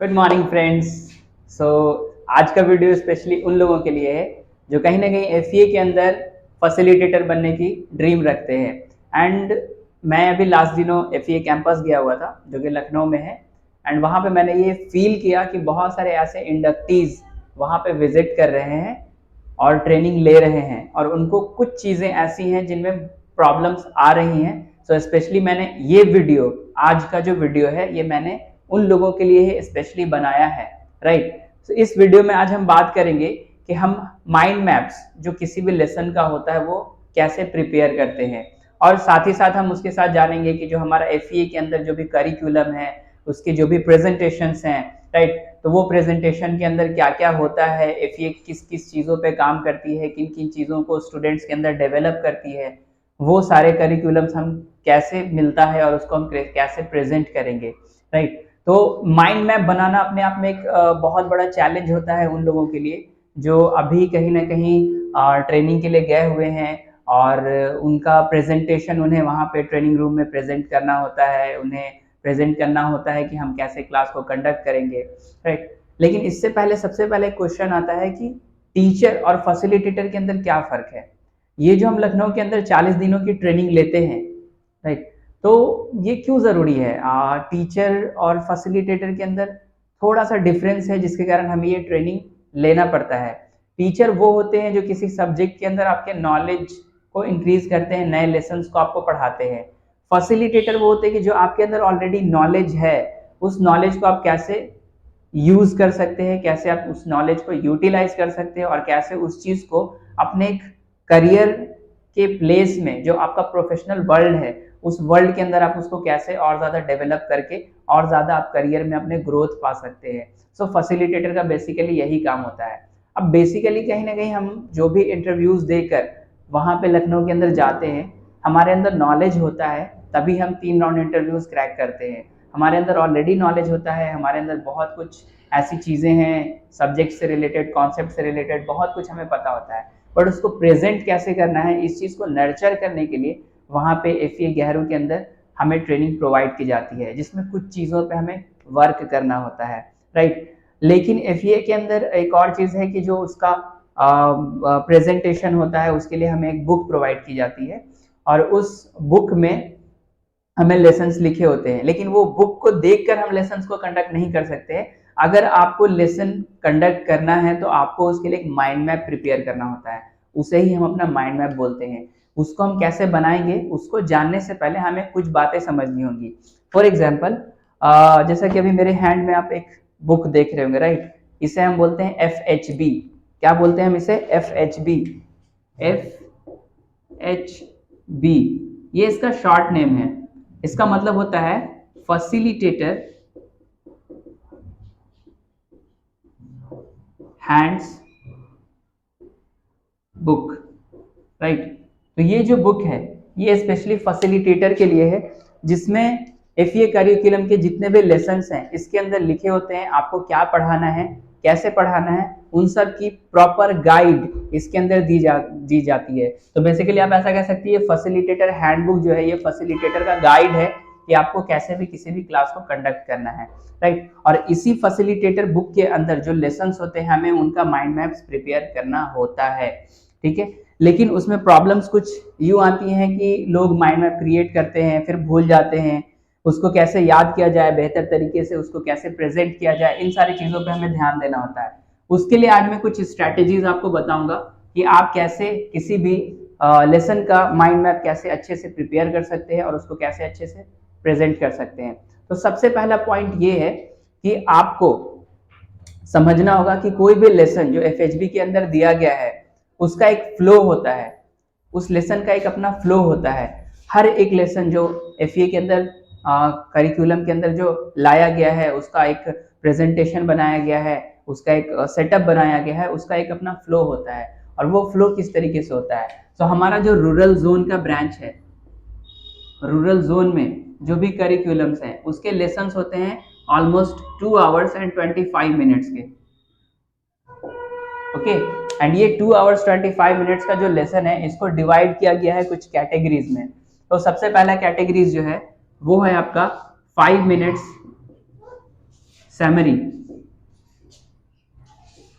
Good morning friends. सो आज का video specially उन लोगों के लिए है जो कहीं ना कहीं एफईए के अंदर फैसिलिटेटर बनने की ड्रीम रखते हैं। एंड मैं अभी लास्ट दिनों एफईए कैंपस गया हुआ था जो कि लखनऊ में है। एंड वहाँ पे मैंने ये फील किया कि बहुत सारे ऐसे इंडक्टीज वहाँ पे विजिट कर रहे हैं और ट्रेनिंग ले रहे हैं और उनको कुछ चीज़ें ऐसी हैं जिनमें प्रॉब्लम्स आ रही हैं। सो स्पेशली मैंने ये वीडियो, आज का जो वीडियो है ये मैंने उन लोगों के लिए स्पेशली बनाया है, राइट। तो इस वीडियो में आज हम बात करेंगे कि हम माइंड मैप्स जो किसी भी लेसन का होता है वो कैसे प्रिपेयर करते हैं, और साथ ही साथ हम उसके साथ जानेंगे कि जो हमारा एफईए के अंदर जो भी करिकुलम है उसके जो भी प्रेजेंटेशंस हैं, राइट, तो वो प्रेजेंटेशन के अंदर क्या क्या होता है, एफईए किस किस चीज़ों पे काम करती है, किन किन चीज़ों को स्टूडेंट्स के अंदर डेवलप करती है, वो सारे करिकुलम्स हम कैसे मिलता है और उसको हम कैसे प्रेजेंट करेंगे, राइट। तो माइंड मैप बनाना अपने आप में एक बहुत बड़ा चैलेंज होता है उन लोगों के लिए जो अभी कहीं ना कहीं ट्रेनिंग के लिए गए हुए हैं और उनका प्रेजेंटेशन उन्हें वहाँ पे ट्रेनिंग रूम में प्रेजेंट करना होता है, उन्हें प्रेजेंट करना होता है कि हम कैसे क्लास को कंडक्ट करेंगे, राइट। लेकिन इससे पहले सबसे पहले क्वेश्चन आता है कि टीचर और फैसिलिटेटर के अंदर क्या फ़र्क है। ये जो हम लखनऊ के अंदर 40 दिनों की ट्रेनिंग लेते हैं, राइट, तो ये क्यों ज़रूरी है? टीचर और फैसिलिटेटर के अंदर थोड़ा-सा डिफरेंस है जिसके कारण हमें ये ट्रेनिंग लेना पड़ता है। टीचर वो होते हैं जो किसी सब्जेक्ट के अंदर आपके नॉलेज को इंक्रीज़ करते हैं, नए लेसन्स को आपको पढ़ाते हैं। फैसिलिटेटर वो होते हैं कि जो आपके अंदर ऑलरेडी नॉलेज है, उस नॉलेज को आप कैसे यूज़ कर सकते हैं, कैसे आप उस नॉलेज को यूटिलाइज़ कर सकते हैं और कैसे उस चीज़ को अपने एक करियर के प्लेस में जो आपका प्रोफेशनल वर्ल्ड है, उस वर्ल्ड के अंदर आप उसको कैसे और ज़्यादा डेवलप करके और ज़्यादा आप करियर में अपने ग्रोथ पा सकते हैं। सो फैसिलिटेटर का बेसिकली यही काम होता है। अब बेसिकली कहीं न कहीं हम जो भी इंटरव्यूज़ देकर वहाँ पे लखनऊ के अंदर जाते हैं, हमारे अंदर नॉलेज होता है, तभी हम 3 राउंड इंटरव्यूज़ क्रैक करते हैं। हमारे अंदर ऑलरेडी नॉलेज होता है, हमारे अंदर बहुत कुछ ऐसी चीज़ें हैं, सब्जेक्ट से रिलेटेड, कॉन्सेप्ट से रिलेटेड बहुत कुछ हमें पता होता है। बट उसको प्रेज़ेंट कैसे करना है, इस चीज़ को नर्चर करने के लिए वहाँ पे एफईए गेहरू के अंदर हमें ट्रेनिंग प्रोवाइड की जाती है, जिसमें कुछ चीज़ों पे हमें वर्क करना होता है, राइट। लेकिन एफईए के अंदर एक और चीज़ है कि जो उसका प्रेजेंटेशन होता है उसके लिए हमें एक बुक प्रोवाइड की जाती है और उस बुक में हमें लेसन्स लिखे होते हैं, लेकिन वो बुक को देखकर हम लेसन्स को कंडक्ट नहीं कर सकते हैं। अगर आपको लेसन कंडक्ट करना है तो आपको उसके लिए एक माइंड मैप प्रिपेयर करना होता है, उसे ही हम अपना माइंड मैप बोलते हैं। उसको हम कैसे बनाएंगे, उसको जानने से पहले हमें कुछ बातें समझनी होंगी। फॉर एग्जाम्पल, जैसा कि अभी मेरे हैंड में आप एक बुक देख रहे होंगे, राइट, इसे हम बोलते हैं FHB। क्या बोलते हैं हम इसे? FHB। FHB ये इसका शॉर्ट नेम है। इसका मतलब होता है फैसिलिटेटर हैंड्स बुक, राइट। तो ये जो बुक है ये स्पेशली फैसिलिटेटर के लिए है, जिसमें एफईए करिकुलम के जितने भी लेसन्स हैं इसके अंदर लिखे होते हैं, आपको क्या पढ़ाना है, कैसे पढ़ाना है, उन सब की प्रॉपर गाइड इसके अंदर दी जाती है। तो बेसिकली आप ऐसा कह सकती है फैसिलिटेटर हैंडबुक जो है ये फैसिलिटेटर का गाइड है कि आपको कैसे भी किसी भी क्लास को कंडक्ट करना है, राइट। और इसी फैसिलिटेटर बुक के अंदर जो लेसन्स होते हैं हमें उनका माइंड मैप्स प्रिपेयर करना होता है, ठीक है। लेकिन उसमें प्रॉब्लम्स कुछ यूँ आती हैं कि लोग माइंड मैप क्रिएट करते हैं फिर भूल जाते हैं, उसको कैसे याद किया जाए बेहतर तरीके से, उसको कैसे प्रेजेंट किया जाए, इन सारी चीज़ों पे हमें ध्यान देना होता है। उसके लिए आज मैं कुछ स्ट्रैटेजीज आपको बताऊंगा कि आप कैसे किसी भी लेसन का माइंड मैप कैसे अच्छे से प्रिपेयर कर सकते हैं और उसको कैसे अच्छे से प्रेजेंट कर सकते हैं। तो सबसे पहला पॉइंट ये है कि आपको समझना होगा कि कोई भी लेसन जो FHB के अंदर दिया गया है उसका एक फ्लो होता है, उस लेसन का एक अपना फ्लो होता है। हर एक लेसन जो एफईए के अंदर करिकुलम के अंदर जो लाया गया है उसका एक प्रेजेंटेशन बनाया गया है, उसका एक सेटअप बनाया गया है, उसका एक अपना फ्लो होता है। और वो फ्लो किस तरीके से होता है, तो हमारा जो रूरल जोन का ब्रांच है, रूरल जोन में जो भी करिकुलम्स हैं उसके लेसन्स होते हैं ऑलमोस्ट 2 आवर्स एंड 25 मिनट्स के, ओके। एंड ये 2 आवर्स 25 मिनट्स का जो लेसन है इसको डिवाइड किया गया है कुछ कैटेगरीज में। तो सबसे पहला कैटेगरीज जो है वो है आपका 5 minutes summary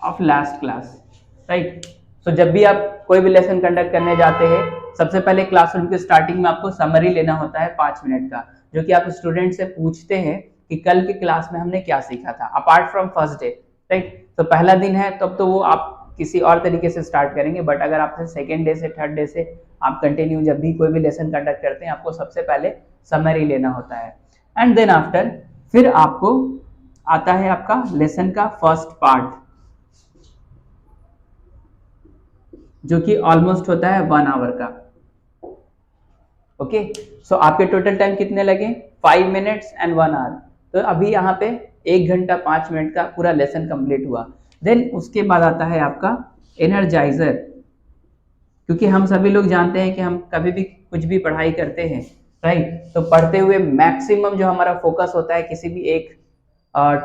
of last class, right. So जब भी आप कोई भी लेसन कंडक्ट करने जाते हैं, सबसे पहले क्लासरूम के स्टार्टिंग में आपको समरी लेना होता है 5 मिनट का, जो कि आप स्टूडेंट से पूछते हैं कि कल की क्लास में हमने क्या सीखा था apart from first day, right. तो पहला दिन है तब तो वो आप किसी और तरीके से स्टार्ट करेंगे, बट अगर आपसे सेकेंड डे से थर्ड डे से आप कंटिन्यू जब भी कोई भी लेसन कंडक्ट करते हैं, आपको सबसे पहले समरी लेना होता है। एंड देन आफ्टर फिर आपको आता है आपका लेसन का फर्स्ट पार्ट, जो कि ऑलमोस्ट होता है 1 आवर का। ओके, सो आपके टोटल टाइम कितने लगे? 5 मिनट्स एंड 1 आवर। तो अभी यहाँ पे 1 घंटा 5 मिनट का पूरा लेसन कंप्लीट हुआ। देन उसके बाद आता है आपका एनर्जाइजर, क्योंकि हम सभी लोग जानते हैं कि हम कभी भी कुछ भी पढ़ाई करते हैं, राइट, तो पढ़ते हुए मैक्सिमम जो हमारा फोकस होता है किसी भी एक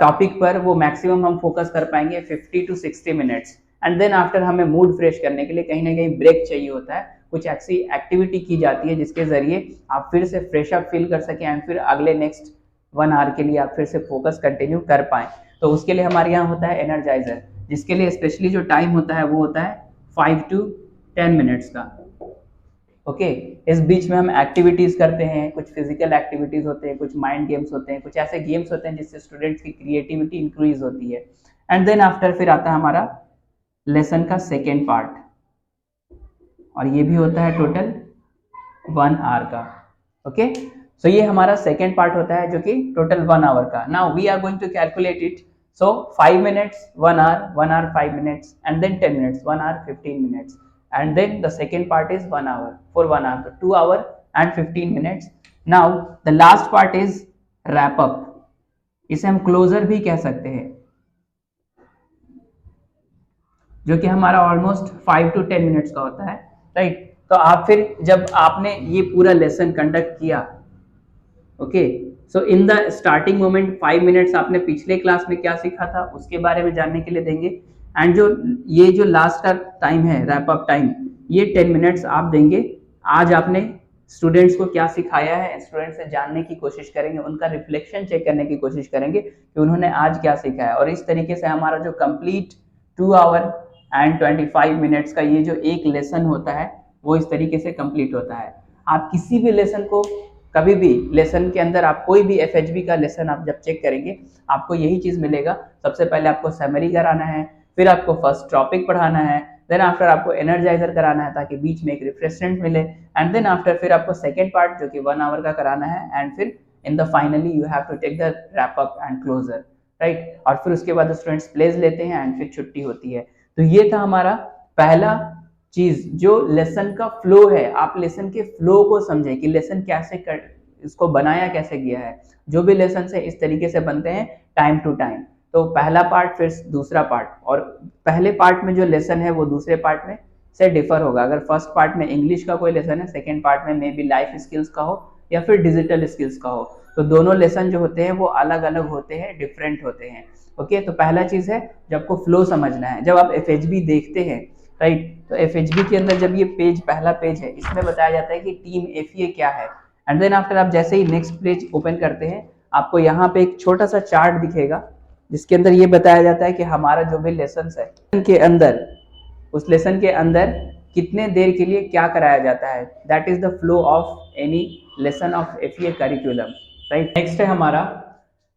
टॉपिक पर, वो मैक्सिमम हम फोकस कर पाएंगे 50 to 60 minutes. And then after हमें मूड फ्रेश करने के लिए कहीं ना कहीं ब्रेक चाहिए होता है, कुछ ऐसी एक्टिविटी की जाती है जिसके जरिए आप फिर से फ्रेश अप फील कर सकें एंड फिर अगले नेक्स्ट 1 आवर के लिए आप फिर से फोकस कंटिन्यू कर पाएं। तो उसके लिए हमारे यहाँ होता है एनर्जाइजर, जिसके लिए स्पेशली जो टाइम होता है वो होता है 5 to 10 मिनट्स का। ओके, इस बीच में हम एक्टिविटीज करते हैं, कुछ फिजिकल एक्टिविटीज होते हैं, कुछ माइंड गेम्स होते हैं, कुछ ऐसे गेम्स होते हैं जिससे स्टूडेंट्स की क्रिएटिविटी इंक्रीज होती है। एंड देन आफ्टर फिर आता है हमारा लेसन का सेकेंड पार्ट, और ये भी होता है टोटल 1 आवर का। ओके, सो ये हमारा सेकेंड पार्ट होता है जो कि टोटल 1 आवर का। Now we are going to calculate it. So 5 minutes 1 hour, 1 hour 5 minutes, and then 10 minutes 1 hour 15 minutes, and then the second part is 1 hour for 1 hour, so 2 hour and 15 minutes. Now the last part is wrap up, इसे हम closure भी कह सकते हैं, जो कि हमारा almost 5 to 10 minutes का होता है, राइट। तो आप फिर जब आपने ये पूरा लेसन कंडक्ट किया, okay, so in the starting moment 5 minutes आपने पिछले क्लास में क्या सीखा था उसके बारे में जानने के लिए देंगे, एंड जो ये जो लास्ट का टाइम है रैप अप टाइम, ये 10 मिनट्स आप देंगे। आज आपने स्टूडेंट्स को क्या सिखाया है, स्टूडेंट्स से जानने की कोशिश करेंगे, उनका रिफ्लेक्शन चेक करने की कोशिश करेंगे कि उन्होंने आज क्या सीखा है, और इस तरीके से हमारा जो कंप्लीट 2 आवर एंड 25 मिनट्स का ये जो एक लेसन होता है वो इस तरीके से कंप्लीट होता है। आप किसी भी लेसन को, कभी भी लेसन के अंदर आप कोई भी FHB का लेसन आप जब चेक करेंगे आपको यही चीज मिलेगा। सबसे पहले आपको समरी कराना है, फिर आपको फर्स्ट टॉपिक पढ़ाना है, देन आफ्टर आपको एनर्जाइजर कराना है ताकि बीच में एक रिफ्रेशमेंट मिले, एंड देन आफ्टर फिर आपको सेकेंड पार्ट जो कि 1 आवर का कराना है, एंड फिर in the finally you have to take the wrap up and closure, right. और फिर उसके बाद स्टूडेंट्स प्लेज लेते हैं एंड फिर छुट्टी होती है। तो ये था हमारा पहला चीज, जो लेसन का फ्लो है। आप लेसन के फ्लो को समझें कि लेसन कैसे इसको बनाया कैसे गया है। जो भी लेसन है इस तरीके से बनते हैं टाइम टू टाइम। तो पहला पार्ट फिर दूसरा पार्ट, और पहले पार्ट में जो लेसन है वो दूसरे पार्ट में से डिफर होगा। अगर फर्स्ट पार्ट में इंग्लिश का कोई लेसन है, सेकेंड पार्ट में मे बी लाइफ स्किल्स का हो या फिर डिजिटल स्किल्स का हो, तो दोनों लेसन जो होते हैं वो अलग अलग होते हैं, डिफरेंट होते हैं। ओके, तो पहला चीज है जब आपको फ्लो समझना है। जब आप FHB देखते हैं, राइट, तो FHB के अंदर जब ये पेज, पहला पेज है, इसमें बताया जाता है कि टीम FA क्या है, एंड देन आफ्टर आप जैसे ही नेक्स्ट पेज ओपन करते हैं आपको यहाँ पे एक छोटा सा चार्ट दिखेगा जिसके अंदर ये बताया जाता है कि हमारा जो भी लेसन है के अंदर, उस लेसन के अंदर कितने देर के लिए क्या कराया जाता है। That is the flow of any lesson of FA curriculum, right. Next है हमारा,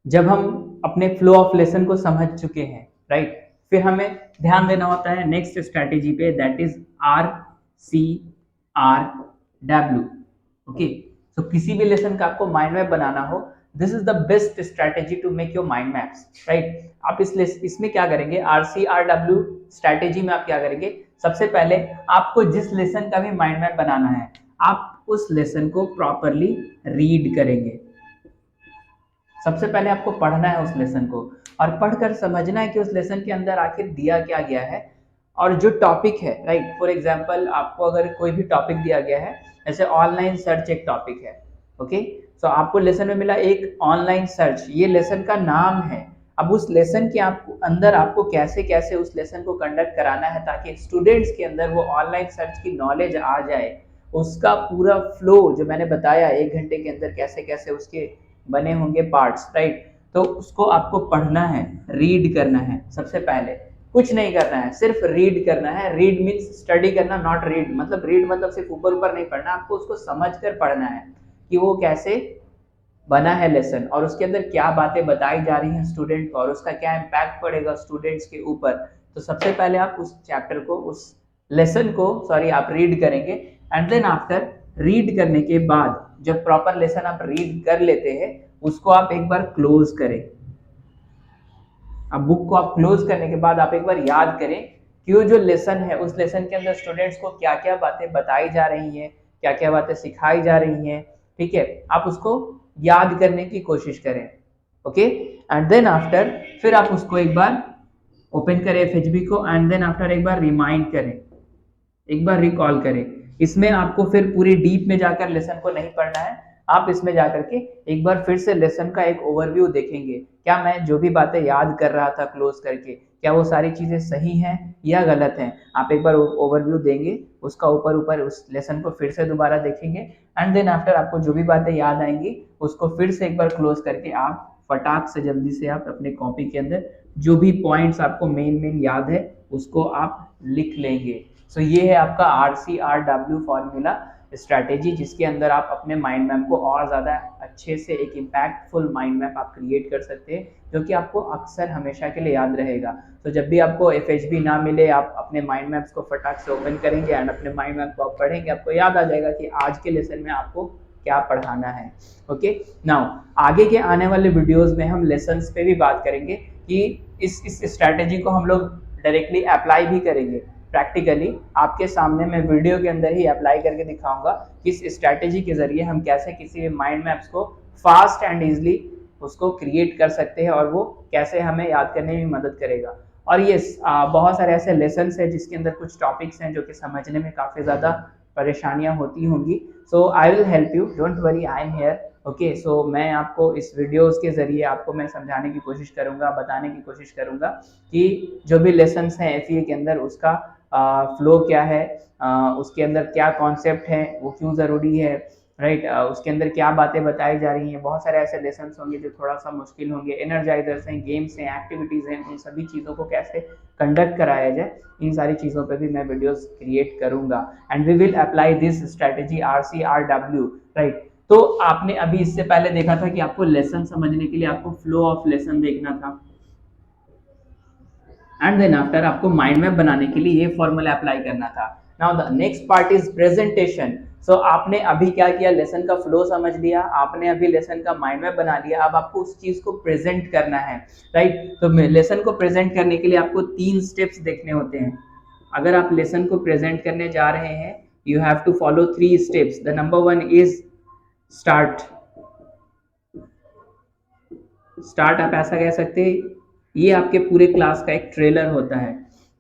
जब हम अपने फ्लो ऑफ लेसन को समझ चुके हैं, राइट, फिर हमें ध्यान देना होता है नेक्स्ट स्ट्रैटेजी पे, दैट इज RCRW। ओके, तो किसी भी लेसन का आपको माइंड मैप बनाना हो, this is the best strategy to make your mind maps, right. आप इसमें क्या करेंगे, RCRW स्ट्रैटेजी में आप क्या करेंगे, सबसे पहले आपको जिस लेसन का भी माइंड मैप बनाना है, आप उस लेसन को प्रॉपरली रीड करेंगे। सबसे पहले आपको पढ़ना है उस लेसन को, और पढ़कर समझना है कि उस लेसन के अंदर आखिर दिया क्या गया है, और जो टॉपिक है, राइट। फॉर एग्जांपल आपको अगर कोई भी टॉपिक दिया गया है, जैसे ऑनलाइन सर्च एक टॉपिक है, ओके, तो आपको लेसन में मिला एक ऑनलाइन सर्च, ये लेसन का नाम है। अब उस लेसन के अंदर आपको कैसे कैसे उस लेसन को कंडक्ट कराना है ताकि स्टूडेंट्स के अंदर वो ऑनलाइन सर्च की नॉलेज आ जाए, उसका पूरा फ्लो जो मैंने बताया 1 घंटे के अंदर कैसे कैसे उसके बने होंगे पार्ट्स, राइट, तो उसको आपको पढ़ना है, रीड करना है। सबसे पहले कुछ नहीं करना है, सिर्फ रीड करना है। रीड मीन्स स्टडी करना, नॉट रीड मतलब रीड मतलब सिर्फ ऊपर ऊपर नहीं पढ़ना, आपको उसको समझ कर पढ़ना है कि वो कैसे बना है लेसन और उसके अंदर क्या बातें बताई जा रही हैं स्टूडेंट को और उसका क्या इम्पैक्ट पड़ेगा स्टूडेंट्स के ऊपर। तो सबसे पहले आप उस चैप्टर को, उस लेसन को आप रीड करेंगे एंड देन आफ्टर रीड करने के बाद जब प्रॉपर लेसन आप रीड कर लेते हैं उसको आप एक बार क्लोज करें। अब बुक को आप क्लोज करने के बाद आप एक बार याद करें कि वो जो लेसन है उस लेसन के अंदर स्टूडेंट्स को क्या क्या बातें बताई जा रही हैं, क्या क्या बातें सिखाई जा रही हैं। ठीक है, आप उसको याद करने की कोशिश करें। ओके, एंड देन आफ्टर फिर आप उसको एक बार ओपन करें एफएचबी को एंड देन आफ्टर एक बार रिमाइंड करें, एक बार रिकॉल करें। इसमें आपको फिर पूरी डीप में जाकर लेसन को नहीं पढ़ना है, आप इसमें जाकर के एक बार फिर से लेसन का एक ओवरव्यू देखेंगे। क्या मैं जो भी बातें याद कर रहा था क्लोज करके, क्या वो सारी चीजें सही हैं या गलत हैं। आप एक बार ओवरव्यू देंगे, उसका ऊपर ऊपर उस लेसन को फिर से दोबारा देखेंगे एंड देन आफ्टर आपको जो भी बातें याद आएंगी उसको फिर से एक बार क्लोज करके आप फटाक से जल्दी से आप अपने कॉपी के अंदर जो भी पॉइंट्स आपको मेन याद है उसको आप लिख लेंगे। सो ये है आपका RCRW फॉर्मूला स्ट्रैटेजी, जिसके अंदर आप अपने माइंड मैप को और ज़्यादा अच्छे से एक इम्पैक्टफुल माइंड मैप आप क्रिएट कर सकते हैं जो कि आपको अक्सर हमेशा के लिए याद रहेगा। तो जब भी आपको FHB ना मिले आप अपने माइंड मैप्स को फटाक से ओपन करेंगे एंड अपने माइंड मैप को आप पढ़ेंगे, आपको याद आ जाएगा कि आज के लेसन में आपको क्या पढ़ाना है। ओके, नाउ आगे के आने वाले वीडियोस में हम लेसन्स पे भी बात करेंगे कि इस स्ट्रैटेजी को हम लोग डायरेक्टली अप्लाई भी करेंगे प्रैक्टिकली। आपके सामने मैं वीडियो के अंदर ही अप्लाई करके दिखाऊंगा कि इस स्ट्रैटेजी के जरिए हम कैसे किसी भी माइंड मैप्स को फास्ट एंड इजीली उसको क्रिएट कर सकते हैं और वो कैसे हमें याद करने में मदद करेगा। और ये बहुत सारे ऐसे लेसन्स हैं जिसके अंदर कुछ टॉपिक्स हैं जो कि समझने में काफ़ी ज़्यादा परेशानियां होती होंगी। So I will help you, don't worry, I am here. Okay, so मैं आपको इस वीडियोस के जरिए आपको मैं समझाने की कोशिश करूंगा, बताने की कोशिश करूंगा कि जो भी लेसन्स हैं FEA के अंदर उसका फ्लो क्या है, उसके अंदर क्या कॉन्सेप्ट है, वो क्यों ज़रूरी है, राइट, उसके अंदर क्या बातें बताई जा रही हैं। बहुत सारे ऐसे लेसन्स होंगे जो थोड़ा सा मुश्किल होंगे, एनर्जाइजर्स हैं, गेम्स हैं, एक्टिविटीज़ हैं, उन सभी चीज़ों को कैसे कंडक्ट कराया जाए, इन सारी चीज़ों पे भी मैं वीडियोस क्रिएट करूंगा and we will apply this strategy RCRW, right. तो आपने अभी इससे पहले देखा था कि आपको लेसन समझने के लिए आपको फ्लो ऑफ लेसन देखना था एंड देन आफ्टर आपको माइंड मैप बनाने के लिए ये फॉर्मूला अप्लाई करना था। Now the next part is presentation. So आपने अभी क्या किया, लेसन का फ्लो समझ लिया, आपने अभी लेसन का माइंड मैप बना लिया, अब आपको उस चीज को प्रेजेंट करना है, राइट। तो लेसन को प्रेजेंट करने के लिए आपको 3 स्टेप्स देखने होते हैं। अगर आप लेसन को प्रेजेंट करने जा रहे हैं you have to follow 3 steps. The number 1 is start. Start आप ऐसा कह सकते हैं, ये आपके पूरे क्लास का एक ट्रेलर होता है,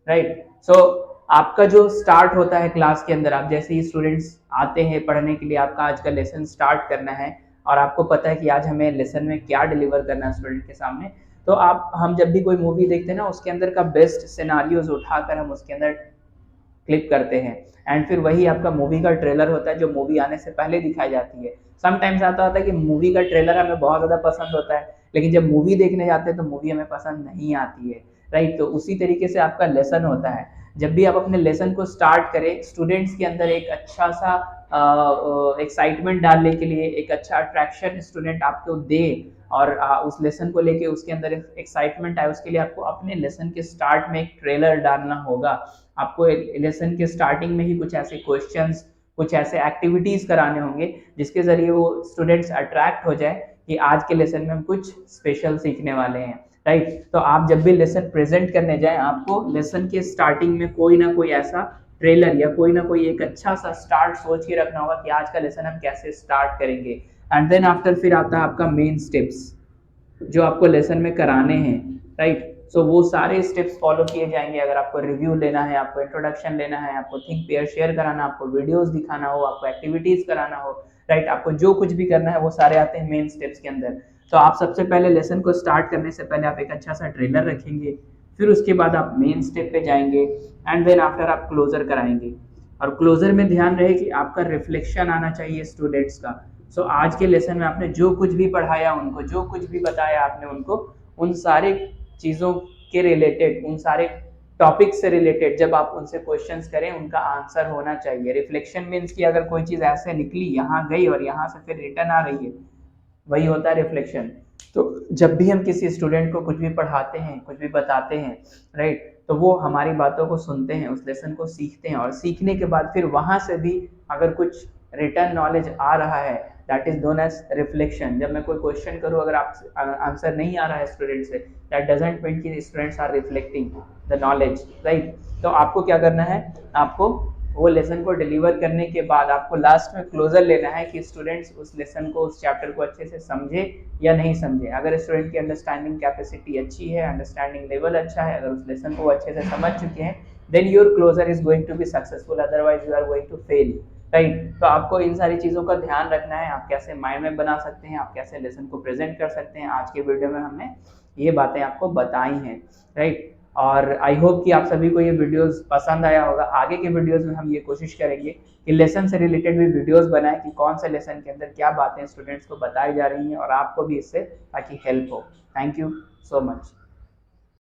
राइट। सो आपका जो स्टार्ट होता है क्लास के अंदर, आप जैसे ही स्टूडेंट्स आते हैं पढ़ने के लिए, आपका आज का लेसन स्टार्ट करना है और आपको पता है कि आज हमें लेसन में क्या डिलीवर करना है स्टूडेंट के सामने। तो हम जब भी कोई मूवी देखते हैं ना, उसके अंदर का बेस्ट सिनारियोज उठाकर हम उसके अंदर क्लिक करते हैं एंड फिर वही आपका मूवी का ट्रेलर होता है जो मूवी आने से पहले दिखाई जाती है। समटाइम्स आता होता है कि मूवी का ट्रेलर हमें बहुत ज़्यादा पसंद होता है लेकिन जब मूवी देखने जाते हैं तो मूवी हमें पसंद नहीं आती है, राइट। तो उसी तरीके से आपका लेसन होता है। जब भी आप अपने लेसन को स्टार्ट करें, स्टूडेंट्स के अंदर एक अच्छा सा एक्साइटमेंट डालने के लिए, एक अच्छा अट्रैक्शन स्टूडेंट आपको दे और उस लेसन को लेके उसके अंदर एक्साइटमेंट आए, उसके लिए आपको अपने लेसन के स्टार्ट में एक ट्रेलर डालना होगा। आपको लेसन के स्टार्टिंग में ही कुछ ऐसे क्वेश्चंस, कुछ ऐसे एक्टिविटीज कराने होंगे जिसके जरिए वो स्टूडेंट्स अट्रैक्ट हो जाए कि आज के लेसन में हम कुछ स्पेशल सीखने वाले हैं, राइट। तो आप जब भी लेसन प्रेजेंट करने जाएं आपको लेसन के स्टार्टिंग में कोई ना कोई ऐसा ट्रेलर या कोई ना कोई एक अच्छा सा स्टार्ट सोच के रखना होगा कि आज का लेसन हम कैसे स्टार्ट करेंगे। एंड देन आफ्टर फिर आता है आपका मेन स्टेप्स जो आपको लेसन में कराने हैं, राइट। सो वो सारे स्टेप्स फॉलो किए जाएंगे। अगर आपको रिव्यू लेना है, आपको इंट्रोडक्शन लेना है, आपको थिंक पेयर शेयर कराना, आपको वीडियोस दिखाना हो, आपको एक्टिविटीज कराना हो, राइट, आपको जो कुछ भी करना है वो सारे आते हैं मेन स्टेप्स के अंदर। तो आप सबसे पहले लेसन को स्टार्ट करने से पहले आप एक अच्छा सा ट्रेलर रखेंगे, फिर उसके बाद आप मेन स्टेप पे जाएंगे एंड देन आफ्टर आप क्लोजर कराएंगे। और क्लोजर में ध्यान रहे कि आपका रिफ्लेक्शन आना चाहिए स्टूडेंट्स का। सो आज के लेसन में आपने जो कुछ भी पढ़ाया उनको, जो कुछ भी बताया आपने उनको, उन सारे चीज़ों के रिलेटेड, उन सारे टॉपिक से रिलेटेड जब आप उनसे क्वेश्चंस करें उनका आंसर होना चाहिए। रिफ्लेक्शन मीन्स कि अगर कोई चीज़ ऐसे निकली, यहाँ गई और यहाँ से फिर रिटर्न आ रही है, वही होता है रिफ्लेक्शन। तो जब भी हम किसी स्टूडेंट को कुछ भी पढ़ाते हैं, कुछ भी बताते हैं, राइट, तो वो हमारी बातों को सुनते हैं, उस लेसन को सीखते हैं, और सीखने के बाद फिर वहाँ से भी अगर कुछ रिटर्न नॉलेज आ रहा है, that is known as reflection. जब मैं कोई क्वेश्चन करूँ, अगर आप आंसर नहीं आ रहा है स्टूडेंट से, दैट डजंट मीन कि students are reflecting the knowledge, right. तो आपको क्या करना है, आपको वो लेसन को डिलीवर करने के बाद आपको लास्ट में क्लोजर लेना है कि स्टूडेंट्स उस लेसन को, उस चैप्टर को अच्छे से समझे या नहीं समझे। अगर स्टूडेंट की अंडरस्टैंडिंग कैपेसिटी अच्छी है, अंडरस्टैंडिंग लेवल अच्छा है, अगर उस लेसन को वो अच्छे से समझ चुके हैं, then your closure is going to be successful, otherwise you are going to fail, right. तो आपको इन सारी चीज़ों का ध्यान रखना है, आप कैसे माइंड में बना सकते हैं, आप कैसे लेसन को प्रेजेंट कर सकते हैं। आज के वीडियो में हमने ये बातें आपको बताई हैं, राइट। और आई होप कि आप सभी को ये वीडियोस पसंद आया होगा। आगे के वीडियोस में हम ये कोशिश करेंगे कि लेसन से रिलेटेड भी वीडियोस बनाएं कि कौन से लेसन के अंदर क्या बातें स्टूडेंट्स को बताई जा रही हैं और आपको भी इससे ताकि हेल्प हो। Thank you so much.